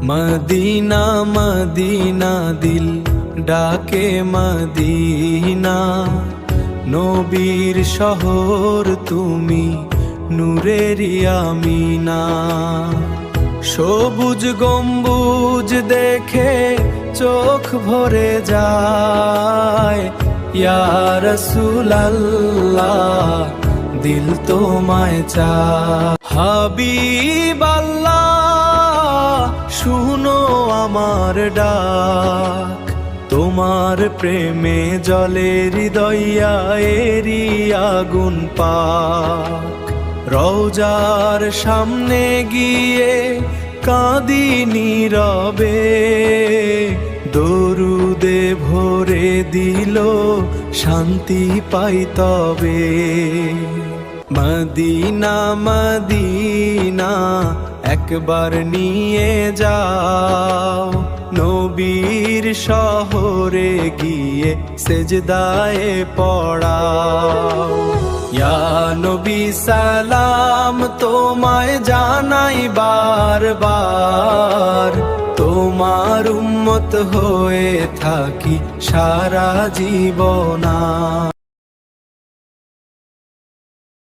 Medina Medina দিল ডাকে Medina, নবীর শহর তুমি নূরেরি আমিনা। সবুজ গম্বুজ দেখে চোখ ভরে যায়, ইয়া রাসূলুল্লাহ দিল তোমায় চায়। হাবিব আল্লাহ শুনো আমার ডাক, তোমার প্রেমে জলে হৃদয়া এরি আগুন পাক। রওজার সামনে গিয়ে কাঁদি নীরবে, দরুদে ভরে দিল শান্তি পাই তবে। মদিনা মদিনা একবার নিয়ে যাও, নবীর শহরে গিয়ে সেজদায় পড়াও। ইয়া নবী সালাম তোমায় জানাই বারবার, তোমার উম্মত হয়ে থাকি সারা জীবন।